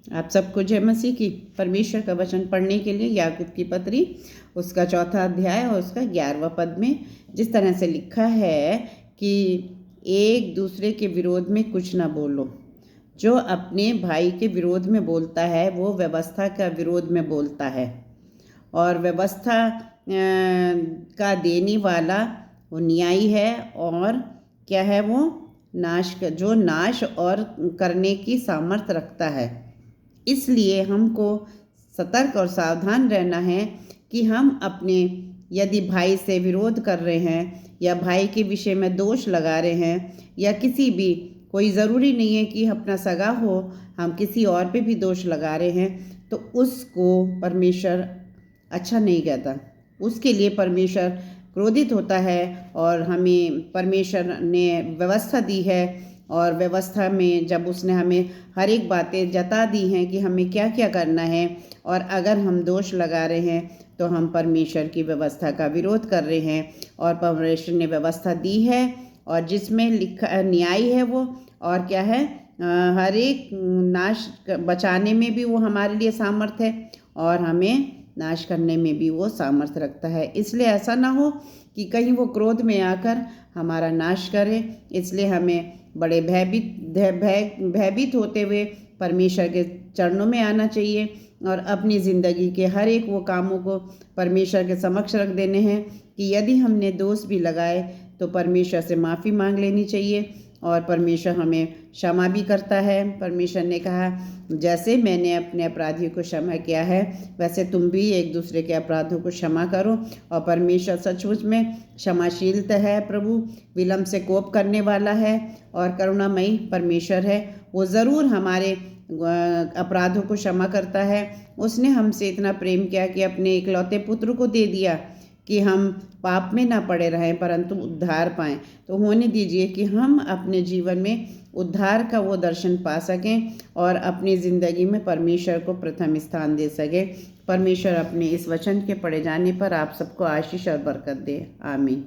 आप सबको जय मसीह की। परमेश्वर का वचन पढ़ने के लिए याकूब की पत्री उसका 4था अध्याय और उसका 11वां पद में जिस तरह से लिखा है कि एक दूसरे के विरोध में कुछ ना बोलो। जो अपने भाई के विरोध में बोलता है वो व्यवस्था का विरोध में बोलता है, और व्यवस्था का देने वाला वो न्यायी है, और क्या है वो जो नाश और करने की सामर्थ्य रखता है। इसलिए हमको सतर्क और सावधान रहना है कि हम अपने यदि भाई से विरोध कर रहे हैं या भाई के विषय में दोष लगा रहे हैं या किसी भी, कोई ज़रूरी नहीं है कि अपना सगा हो, हम किसी और पे भी दोष लगा रहे हैं तो उसको परमेश्वर अच्छा नहीं कहता। उसके लिए परमेश्वर क्रोधित होता है, और हमें परमेश्वर ने व्यवस्था दी है, और व्यवस्था में जब उसने हमें हर एक बातें जता दी हैं कि हमें क्या क्या करना है, और अगर हम दोष लगा रहे हैं तो हम परमेश्वर की व्यवस्था का विरोध कर रहे हैं। और परमेश्वर ने व्यवस्था दी है और जिसमें लिखा न्याय है वो, और क्या है, हर एक नाश बचाने में भी वो हमारे लिए सामर्थ है और हमें नाश करने में भी वो सामर्थ्य रखता है। इसलिए ऐसा ना हो कि कहीं वो क्रोध में आकर हमारा नाश करे। इसलिए हमें बड़े भयभीत होते हुए परमेश्वर के चरणों में आना चाहिए और अपनी ज़िंदगी के हर एक वो कामों को परमेश्वर के समक्ष रख देने हैं कि यदि हमने दोष भी लगाए तो परमेश्वर से माफ़ी मांग लेनी चाहिए, और परमेश्वर हमें क्षमा भी करता है। परमेश्वर ने कहा, जैसे मैंने अपने अपराधियों को क्षमा किया है वैसे तुम भी एक दूसरे के अपराधों को क्षमा करो। और परमेश्वर सचमुच में क्षमाशील है, प्रभु विलम्ब से कोप करने वाला है और करुणामयी परमेश्वर है। वो ज़रूर हमारे अपराधों को क्षमा करता है। उसने हमसे इतना प्रेम किया कि अपने इकलौते पुत्र को दे दिया कि हम पाप में ना पड़े रहें परंतु उद्धार पाएं। तो होने दीजिए कि हम अपने जीवन में उद्धार का वो दर्शन पा सकें और अपनी ज़िंदगी में परमेश्वर को प्रथम स्थान दे सकें। परमेश्वर अपने इस वचन के पढ़े जाने पर आप सबको आशीष और बरकत दे। आमीन।